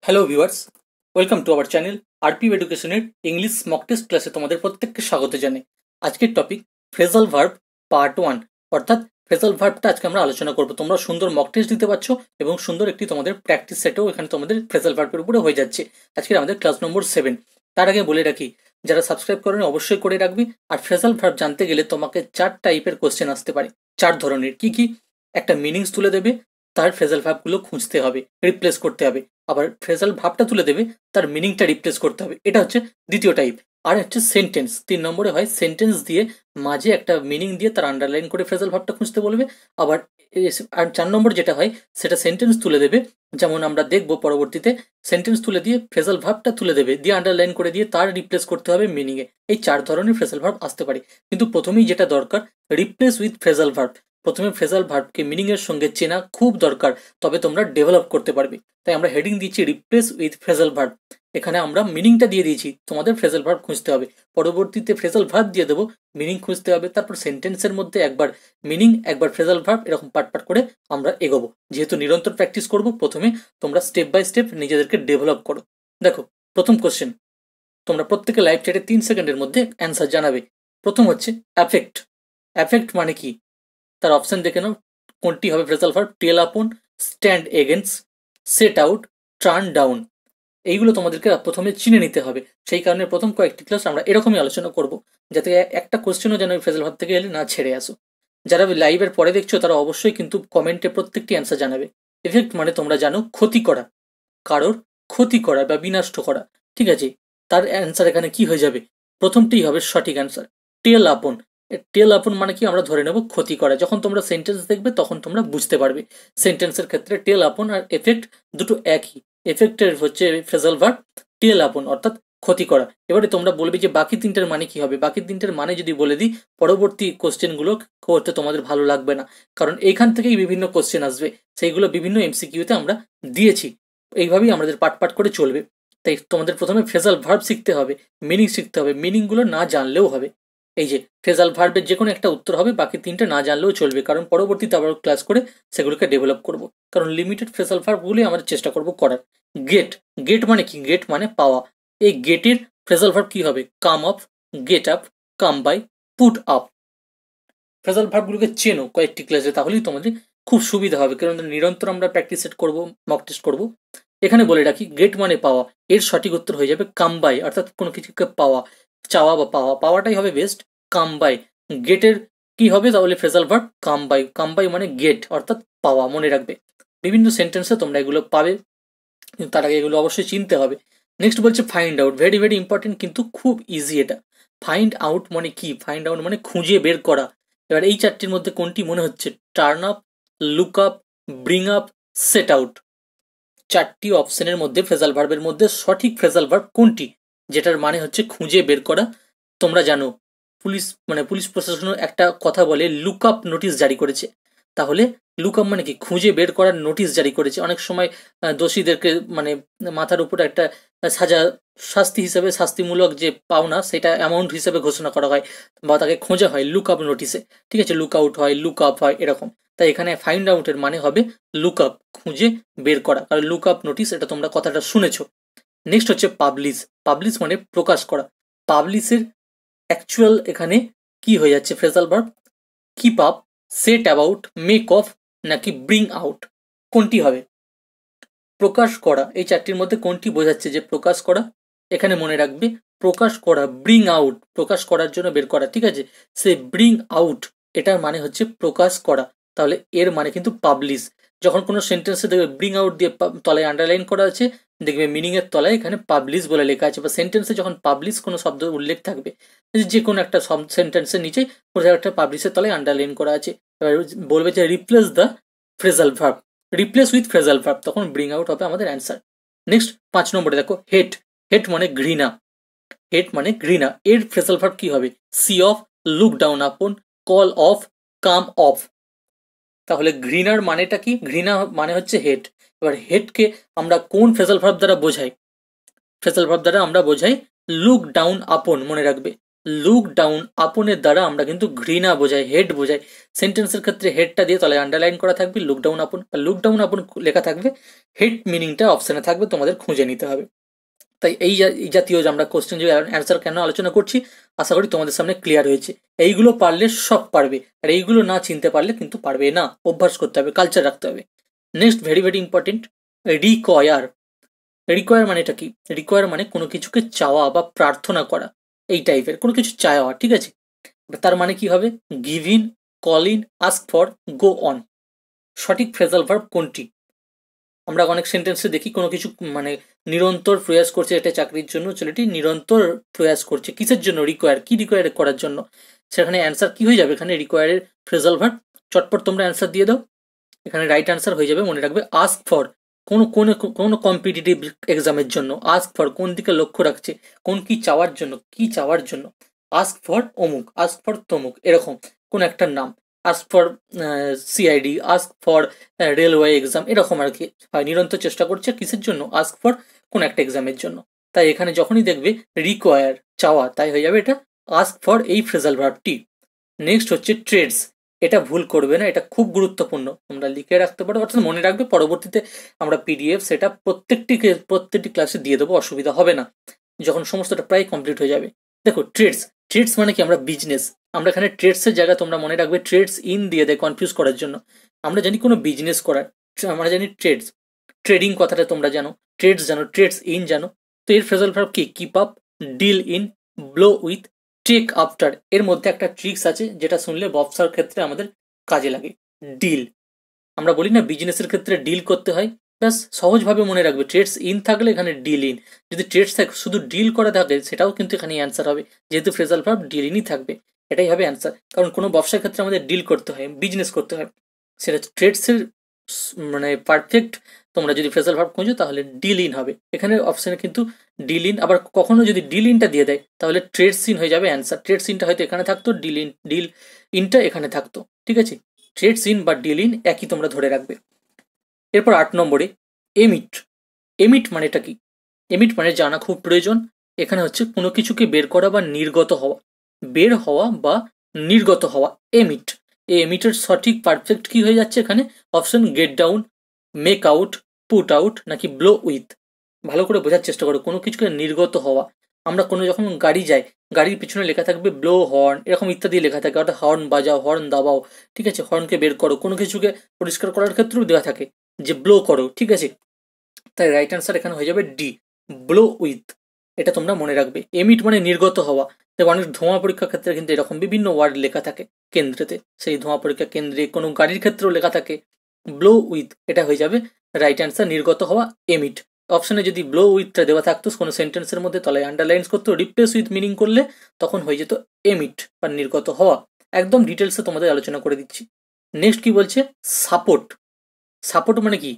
Hello viewers, welcome to our channel RPF এডুকেশনের English mock test ক্লাসে তোমাদের প্রত্যেককে স্বাগত জানাই। আজকের টপিক ফ্রেজাল ভার্ব পার্ট 1, অর্থাৎ ফ্রেজাল ভার্বটা আজকে আমরা আলোচনা করব। তোমরা সুন্দর মক টেস্ট দিতে পারছো এবং সুন্দর একটি তোমাদের প্র্যাকটিস সেটও এখানে তোমাদের ফ্রেজাল ভার্বের উপরে হয়ে যাচ্ছে। আজকে আমাদের ক্লাস নম্বর 7। তার আগে বলে রাখি, যারা সাবস্ক্রাইব করেন অবশ্যই করে রাখবি। আর ফ্রেজাল ভার্ব জানতে গেলে তোমাকে 4 টাইপের কোশ্চেন আসতে পারে, 4 ধরনের। কি কি? একটা মিনিংস তুলে দেবে, তার ফ্রেজাল ভার্বগুলো খুঁজতে হবে, রিপ্লেস করতে হবে। আবার ফ্রেজাল ভাবটা তুলে দেবে, তার মিনিংটা রিপ্লেস করতে হবে। এটা হচ্ছে দ্বিতীয় টাইপ। আর হচ্ছে সেন্টেন্স, 3 নম্বরে হয় সেন্টেন্স দিয়ে মাঝে একটা মিনিং দিয়ে তার আন্ডারলাইন করে ফ্রেজাল ভাবটা খুঁজতে বলবে। আবার আর 4 নম্বর যেটা হয় সেটা সেন্টেন্স তুলে দেবে, যেমন আমরা দেখবো পরবর্তীতে। সেন্টেন্স তুলে দিয়ে ফ্রেজাল ভাবটা তুলে দেবে, দিয়ে আন্ডারলাইন করে দিয়ে তার রিপ্লেস করতে হবে মিনিংয়ে। এই 4 ধরনের ফ্রেজাল ভার্ব আসতে পারে, কিন্তু প্রথমেই যেটা দরকার, রিপ্লেস উইথ ফ্রেজাল ভার্ব। প্রথমে ফ্রেজাল ভার্বকে মিনিং এর সঙ্গে চেনা খুব দরকার, তবে তোমরা ডেভেলপ করতে পারবে। তাই আমরা হেডিং দিচ্ছি রিপ্লেস উইথ ফ্রেজাল ভার্ব। এখানে আমরা মিনিংটা দিয়ে দিয়েছি, তোমাদের ফ্রেজাল ভার্ব খুঁজতে হবে। পরবর্তীতে ফ্রেজাল ভার্ব দিয়ে দেবো, মিনিং খুঁজতে হবে। তারপর সেন্টেন্সের মধ্যে একবার মিনিং, একবার ফ্রেজাল ভার্ব, এরকম পার্ট পার্ট করে আমরা এগোবো। যেহেতু নিরন্তর প্র্যাকটিস করব, প্রথমে তোমরা স্টেপ বাই স্টেপ নিজেদেরকে ডেভেলপ করো। দেখো, প্রথম কোশ্চেন, তোমরা প্রত্যেকে লাইভ চ্যাটে 3 সেকেন্ডের মধ্যে অ্যান্সার জানাবে। প্রথম হচ্ছে অ্যাফেক্ট। অ্যাফেক্ট মানে কি? তার অপশন দেখে নাও, কোনটি হবে phrasal verb? Tell upon, stand against, set out, turn down. এইগুলো তোমাদেরকে প্রথমে চিনে নিতে হবে। সেই কারণে প্রথম কয়েকটি ক্লাস আমরা এরকমই আলোচনা করব, যাতে একটা কোশ্চেনও যেন ফ্রেজাল ভার্ব থেকে এলে না ছেড়ে আসো। যারা লাইভের পরে দেখছো তারা অবশ্যই কিন্তু কমেন্টে প্রত্যেকটি অ্যান্সার জানাবে। এফেক্ট মানে তোমরা জানো ক্ষতি করা, কারোর ক্ষতি করা বা বিনষ্ট করা। ঠিক আছে, তার অ্যান্সার এখানে কি হয়ে যাবে? প্রথমটিই হবে সঠিক অ্যান্সার, টেল আপন। টেল আপন মানে কি? আমরা ধরে নেব ক্ষতি করা। যখন তোমরা সেন্টেন্স দেখবে তখন তোমরা বুঝতে পারবে। সেন্টেন্সের ক্ষেত্রে টেল আপন আর এফেক্ট দুটো একই। এফেক্টের হচ্ছে ফ্রেজাল ভার্ব, টেল আপন অর্থাৎ ক্ষতি করা। এবারে তোমরা বলবে যে বাকি তিনটের মানে কি হবে? বাকি তিনটের মানে যদি বলে দিই, পরবর্তী কোশ্চেনগুলো করতে তোমাদের ভালো লাগবে না, কারণ এইখান থেকেই বিভিন্ন কোশ্চেন আসবে। সেইগুলো বিভিন্ন এমসিকিউতে আমরা দিয়েছি। এইভাবেই আমাদের পাট পাট করে চলবে। তাই তোমাদের প্রথমে ফ্রেজাল ভার্ব শিখতে হবে, মিনিং শিখতে হবে। মিনিংগুলো না জানলেও হবে। এই যে ফ্রেজাল ভার্বের যে কোনো একটা উত্তর হবে, বাকি তিনটে না জানলেও চলবে, কারণ পরবর্তীতে আবার ক্লাস করে সেগুলোকে ডেভেলপ করব। কারণ লিমিটেড ফ্রেজাল ভার্বগুলোই আমরা চেষ্টা করব করার। গেট। গেট মানে কি? গেট মানে পাওয়া। এই গেটের ফ্রেজাল ভার্ব কি হবে? Come up, get up, come by, put up. Phrasal ভার্বগুলোকে চেনো কয়েকটি ক্লাসে, তাহলেই তোমাদের খুব সুবিধা হবে, কারণ নিরন্তর আমরা প্র্যাকটিস সেট করবো, মক টেস্ট করবো। এখানে বলে রাখি, গেট মানে পাওয়া। এর সঠিক উত্তর হয়ে যাবে কাম বাই, অর্থাৎ কোনো কিছুকে পাওয়া, চাওয়া বা পাওয়া। পাওয়াটাই হবে বেস্ট। Come by. গেটের কি হবে তাহলে phrasal verb? Come by. Come by মানে গেট, অর্থাৎ পাওয়া। মনে রাখবে, বিভিন্ন সেন্টেন্সে তোমরা এগুলো পাবে, কিন্তু তার আগে এগুলো অবশ্যই চিনতে হবে। নেক্সট বলছে find out. Very very important, কিন্তু খুব ইজি এটা। ফাইন্ড আউট মানে কি? ফাইন্ড আউট মানে খুঁজে বের করা। এবার এই 4টির মধ্যে কোনটি মনে হচ্ছে? Turn up, look up, bring up, set out. 4টি অপশনের মধ্যে ফ্রেজাল ভার্বের মধ্যে সঠিক ফ্রেজাল ভার্ব কোনটি, যেটার মানে হচ্ছে খুঁজে বের করা? তোমরা জানো পুলিশ প্রশাসন একটা কথা বলে, লুক আপ নোটিশ জারি করেছে। তাহলে লুক আপ মানে কি? খুঁজে বের করার নোটিশ জারি করেছে। অনেক সময় দোষীদেরকে মানে মাথার উপর একটা সাজা, শাস্তি হিসেবে, শাস্তিমূলক যে পাওনা সেটা অ্যামাউন্ট হিসেবে ঘোষণা করা হয়, বা তাকে খোঁজা হয় লুক আপ নোটিসে। ঠিক আছে, লুক আউট হয়, লুক আপ হয়, এরকম। তাই এখানে ফাইন্ড আউটের মানে হবে লুক আপ, খুঁজে বের করা। কারণ লুক আপ নোটিস, এটা তোমরা কথাটা শুনেছো। নেক্সট হচ্ছে পাবলিশ। পাবলিশ মানে প্রকাশ করা। পাবলিশের অ্যাকচুয়াল এখানে কি হয়ে যাচ্ছে phrasal verb? Keep up, set about, make of, নাকি ব্রিং আউট? কোনটি হবে? প্রকাশ করা। এই 4টির মধ্যে কোনটি বোঝাচ্ছে যে প্রকাশ করা? এখানে মনে রাখবে, প্রকাশ করা, ব্রিং আউট, প্রকাশ করার জন্য বের করা। ঠিক আছে, সে ব্রিং আউট, এটার মানে হচ্ছে প্রকাশ করা। তাহলে এর মানে কিন্তু পাবলিশ। যখন কোনো সেন্টেন্সে দেখবে ব্রিং আউট দিয়ে তলায় আন্ডারলাইন করা আছে, দেখবে মিনিং এর তলায় এখানে পাবলিশ বলে লেখা আছে। বা সেন্টেন্সে যখন পাবলিশ কোনো শব্দ উল্লেখ থাকবে, যে কোনো একটা সেন্টেন্সের নিচে কোথাও একটা পাবলিশের তলায় আন্ডারলাইন করা আছে, এবার বলবে যে replace the phrasal verb, replace with phrasal verb, তখন ব্রিং আউট হবে আমাদের অ্যান্সার। নেক্সট 5 নম্বরে দেখো, হেট। হেট মানে ঘৃণা। হেট মানে ঘৃণা। এর ফ্রেজাল ভার্ব কি হবে? See off, look down upon, call off, come off. তাহলে ঘৃণার মানেটা কি? ঘৃণা মানে হচ্ছে হেট। এবার হেটকে আমরা কোন ফ্রেজাল ভার্ব দ্বারা বোঝাই? ফ্রেজাল ভার্ব দ্বারা আমরা বোঝাই লুক ডাউন আপন। মনে রাখবে, লুক ডাউন আপনের দ্বারা আমরা কিন্তু ঘৃণা বোঝাই, হেড বোঝাই। সেন্টেন্সের ক্ষেত্রে হেডটা দিয়ে তলায় আন্ডারলাইন করা থাকবে, লুক ডাউন আপন বা লুক ডাউন আপন লেখা থাকবে, হেড মিনিংটা অপশনে থাকবে, তোমাদের খুঁজে নিতে হবে। তাই এই জাতীয় যে আমরা কোশ্চেন যে অ্যান্সার কেন আলোচনা করছি, আশা করি তোমাদের সামনে ক্লিয়ার হয়েছে। এইগুলো পারলে সব পারবে, আর এইগুলো না চিনতে পারলে কিন্তু পারবে না। অভ্যাস করতে হবে, কালচার রাখতে হবে। Next, very very important, require. Require মানেটা কি? রিকোয়ার মানে কোনো কিছুকে চাওয়া বা প্রার্থনা করা, এই টাইপের কোনো কিছু চাওয়া, ঠিক আছে। তার মানে কি হবে? Give in, call in, ask for, go on. সঠিক ফ্রেজাল ভার্ব কোনটি? আমরা অনেক সেন্টেন্সে দেখি কোনো কিছু মানে নিরন্তর প্রয়াস করছে, এটা চাকরির জন্য ছেলেটি নিরন্তর প্রয়াস করছে, কিসের জন্য? রিকোয়ার। কি রিকোয়ার করার জন্য? সেখানে অ্যান্সার কি হয়ে যাবে? এখানে রিকোয়ারের ফ্রেজাল ভার্ব। চটপট তোমরা অ্যান্সার দিয়ে দাও। এখানে রাইট অ্যান্সার হয়ে যাবে, মনে রাখবে, আস্ক ফর। কোনো কম্পিটিটিভ এক্সামের জন্য আস্ক ফর কোন দিকে লক্ষ্য রাখছে, কোন কি চাওয়ার জন্য, কি চাওয়ার জন্য। আস্ক ফর অমুক, আস্ক ফর তমুক, এরকম কোন একটা নাম। Ask for CID, ask for railway exam, এরকম আর কি হয়। নিরন্তর চেষ্টা করছে কিসের জন্য? আস্ক ফর কোন একটা এক্সামের জন্য। তাই এখানে যখনই দেখবে রিকোয়ার, চাওয়া, তাই হয়ে যাবে এটা আস্ক ফর, এই ফ্রেজাল ভার্বটি। নেক্সট হচ্ছে ট্রেডস। এটা ভুল করবে না, এটা খুব গুরুত্বপূর্ণ, তোমরা লিখে রাখতে পারো, অর্থাৎ মনে রাখবে। পরবর্তীতে আমরা পিডিএফ সেটা প্রত্যেকটি ক্লাসে দিয়ে দেবো, অসুবিধা হবে না যখন সমস্তটা প্রায় কমপ্লিট হয়ে যাবে। দেখো, ট্রেডস, ট্রেডস মানে কি? আমরা বিজনেস, আমরা এখানে ট্রেডসের জায়গায় তোমরা মনে রাখবে ট্রেডস ইন দিয়ে দেয় কনফিউজ করার জন্য। আমরা জানি কোনো বিজনেস করার, আমরা জানি ট্রেডস, ট্রেডিং কথাটা তোমরা জানো, ট্রেডস জানো, ট্রেডস ইন জানো। তো এর ফ্রেজাল ভার্ব কি? Keep up, deal in, blow with, take after. এর মধ্যে একটা ট্রিক্স আছে যেটা শুনলে ব্যবসার ক্ষেত্রে আমাদের কাজে লাগে। ডিল, আমরা বলি না বিজনেসের ক্ষেত্রে ডিল করতে হয়, ব্যাস সহজভাবে মনে রাখবে ট্রেডস ইন থাকলে এখানে ডিল ইন, যদি ট্রেডস থাকে শুধু ডিল করা থাকে সেটাও কিন্তু এখানে অ্যান্সার হবে, যেহেতু ফ্রেজাল ভার্ব ডিল ইনই থাকবে, এটাই হবে অ্যান্সার। কারণ কোনো ব্যবসার ক্ষেত্রে আমাদের ডিল করতে হয়, বিজনেস করতে হয়, সেটা ট্রেডসের মানে পারফেক্ট। তোমরা যদি ফ্রেজাল ভার্ব খুঁজো তাহলে ডিল ইন হবে, এখানে অপশনে কিন্তু ডিল ইন। আবার কখনো যদি ডিল ইনটা দিয়ে দেয় তাহলে ট্রেডস ইন হয়ে যাবে অ্যান্সার। ট্রেডস ইনটা হয়তো এখানে থাকতো, ডিল ইনটা এখানে থাকতো, ঠিক আছে। ট্রেডস ইন বা ডিল ইন একই, তোমরা ধরে রাখবে। এরপর 8 নম্বরে এমিট। এমিট মানেটা কি? এমিট মানে জানা খুব প্রয়োজন। এখানে হচ্ছে কোনো কিছুকে বের করা বা নির্গত হওয়া, বের হওয়া বা নির্গত হওয়া, এমিট। এই এমিটের সঠিক পারফেক্ট কি হয়ে যাচ্ছে এখানে? Option get down, make out, put out, নাকি ব্লো উইথ। ভালো করে বোঝার চেষ্টা করো, কোনো কিছুকে নির্গত হওয়া। আমরা কোনো যখন গাড়ি যাই, গাড়ির পিছনে লেখা থাকবে ব্লো হর্ন, এরকম ইত্যাদি লেখা থাকে, অর্থাৎ হর্ন বাজাও, হর্ন দাবাও, ঠিক আছে, হর্নকে বের করো। কোনো কিছুকে পরিষ্কার করার ক্ষেত্রেও দেওয়া থাকে যে ব্লো করো, ঠিক আছে। তাই রাইট অ্যান্সার এখানে হয়ে যাবে ডি, ব্লো উইথ। এটা তোমরা মনে রাখবে। এমিট মানে নির্গত হওয়া। দেখো অনেক ধোঁয়া পরীক্ষার ক্ষেত্রে কিন্তু এরকম বিভিন্ন ওয়ার্ড লেখা থাকে কেন্দ্রেতে, সেই ধোঁয়া পরীক্ষা কেন্দ্রে কোনো গাড়ির ক্ষেত্রেও লেখা থাকে ব্লো উইথ, এটা হয়ে যাবে রাইট অ্যান্সার, নির্গত হওয়া, এমিট। অপশনে যদি ব্লো উইথটা দেওয়া থাকতো কোনো সেন্টেন্সের মধ্যে, তলায় আন্ডারলাইন্স করতো, রিপ্লেস উইথ মিনিং করলে তখন হয়ে যেত এমিট বা নির্গত হওয়া। একদম ডিটেলসে তোমাদের আলোচনা করে দিচ্ছি। নেক্সট কি বলছে? সাপোর্ট। সাপোর্ট মানে কি?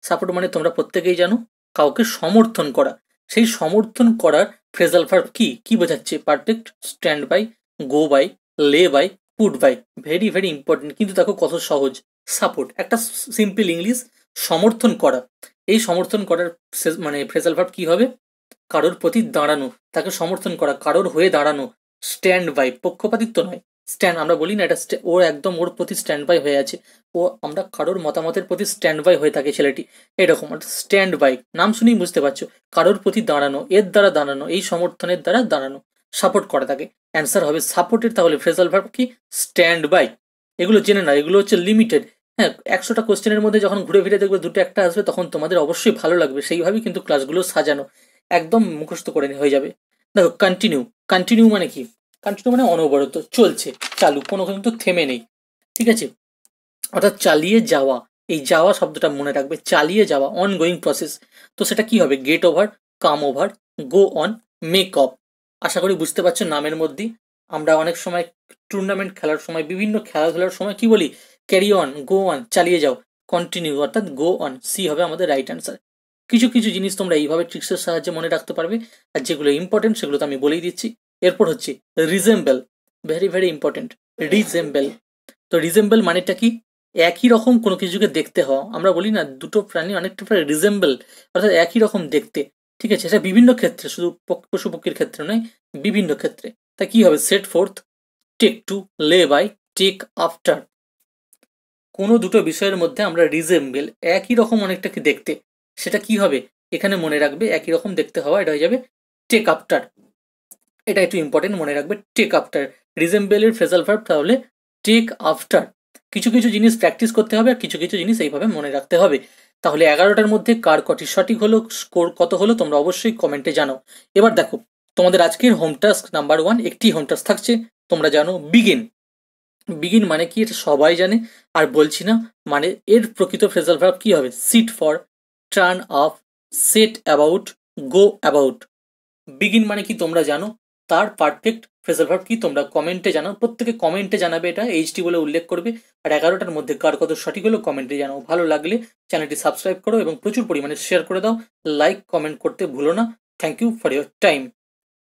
সাপোর্ট মানে তোমরা প্রত্যেকেই জানো, কাউকে সমর্থন করা। সেই সমর্থন করার ফ্রেজাল ভার্ব কি? কি বোঝাচ্ছে? Perfect, stand by, go by, lay by, put by. Very very important, কিন্তু দেখো কত সহজ। সাপোর্ট একটা সিম্পল ইংলিশ, সমর্থন করা। এই সমর্থন করার মানে ফ্রেজাল ভার্ব কি হবে? কারোর প্রতি দাঁড়ানো, তাকে সমর্থন করা, কারোর হয়ে দাঁড়ানো। স্ট্যান্ড বাই, পক্ষপাতিত্ব নয়, স্ট্যান্ড। আমরা বলি না এটা ও একদম ওর প্রতি স্ট্যান্ড বাই হয়ে আছে, ও আমরা কারোর মতামতের প্রতি স্ট্যান্ড বাই হয়ে থাকে ছেলেটি, এরকম স্ট্যান্ড বাই। নাম শুনেই বুঝতে পারছো, কারোর প্রতি দাঁড়ানো, এর দ্বারা দাঁড়ানো, এই সমর্থনের দ্বারা দাঁড়ানো, সাপোর্ট করা থাকে। অ্যান্সার হবে সাপোর্টেড। তাহলে ফ্রেজাল ভার্ব কি? Stand by. এগুলো জেনে না, এগুলো হচ্ছে লিমিটেড। হ্যাঁ, 100টা কোশ্চেনের মধ্যে যখন ঘুরে ফিরে দেখবে দুটো একটা আসবে, তখন তোমাদের অবশ্যই ভালো লাগবে। সেইভাবেই কিন্তু ক্লাসগুলো সাজানো, একদম মুখস্থ করে হয়ে যাবে। দেখো কন্টিনিউ। কন্টিনিউ মানে কি? কন্টিনিউ মানে অনবরত, চলছে, চালু, কোনো কিন্তু থেমে নেই, ঠিক আছে। অর্থাৎ চালিয়ে যাওয়া। এই যাওয়া শব্দটা মনে রাখবে, চালিয়ে যাওয়া, অন গোয়িং প্রসেস। তো সেটা কি হবে? Get over, come over, go on, make off. আশা করি বুঝতে পারছো নামের মধ্যেই। আমরা অনেক সময় টুর্নামেন্ট খেলার সময়, বিভিন্ন খেলাধুলার সময় কি বলি? ক্যারি অন, গো অন, চালিয়ে যাও। কন্টিনিউ অর্থাৎ গো অন, সি হবে আমাদের রাইট অ্যান্সার। কিছু কিছু জিনিস তোমরা এইভাবে ট্রিক্সের সাহায্যে মনে রাখতে পারবে, আর যেগুলো ইম্পর্টেন্ট সেগুলো তো আমি বলেই দিচ্ছি। এরপর হচ্ছে resemble. Very very important, resemble. তো রিজেম্বল মানেটা কি? একই রকম কোনো কিছুকে দেখতে হওয়া। আমরা বলি না দুটো প্রাণী অনেকটা প্রায় রিজেম্বল, অর্থাৎ একই রকম দেখতে, ঠিক আছে। সেটা বিভিন্ন ক্ষেত্রে, শুধু পশু পক্ষীর ক্ষেত্রে নয়, বিভিন্ন ক্ষেত্রে। তা কি হবে? Set forth, take to, lay by, take after. কোনো দুটো বিষয়ের মধ্যে আমরা রিজেম্বল, একই রকম অনেকটাকে দেখতে, সেটা কি হবে? এখানে মনে রাখবে একই রকম দেখতে হওয়া, এটা হয়ে যাবে টেক আফটার। এটা একটু ইম্পর্টেন্ট, মনে রাখবে টেক আফটার। রিজেম্বলের ফ্রেজাল ভার্ব তাহলে টেক আফটার। কিছু কিছু জিনিস প্র্যাকটিস করতে হবে আর কিছু কিছু জিনিস এইভাবে মনে রাখতে হবে। তাহলে 11টার মধ্যে কার কটি সঠিক হলো, স্কোর কত হলো, তোমরা অবশ্যই কমেন্টে জানাও। এবার দেখো, তোমাদের আজকের হোম টাস্ক নাম্বার 1, একটি হোম টাস্ক থাকছে। তোমরা জানো বিগিন, বিগিন মানে কি এটা সবাই জানে, আর বলছি না। মানে এর প্রকৃত ফ্রেজাল ভার্ব কি হবে? Sit for, turn off, set about, go about. Begin মানে কি তোমরা জানো, তার পারফেক্ট ফ্রেজাল ভার্ব কি তোমরা কমেন্টে জানাও। প্রত্যেকে কমেন্টে জানাবে, এটা এইচটি বলে উল্লেখ করবে। আর 11টার মধ্যে কার কত সঠিক হলো কমেন্টে জানাও। ভালো লাগলে চ্যানেলটি সাবস্ক্রাইব করো এবং প্রচুর পরিমাণে শেয়ার করে দাও। লাইক কমেন্ট করতে ভুলো না। Thank you for your time.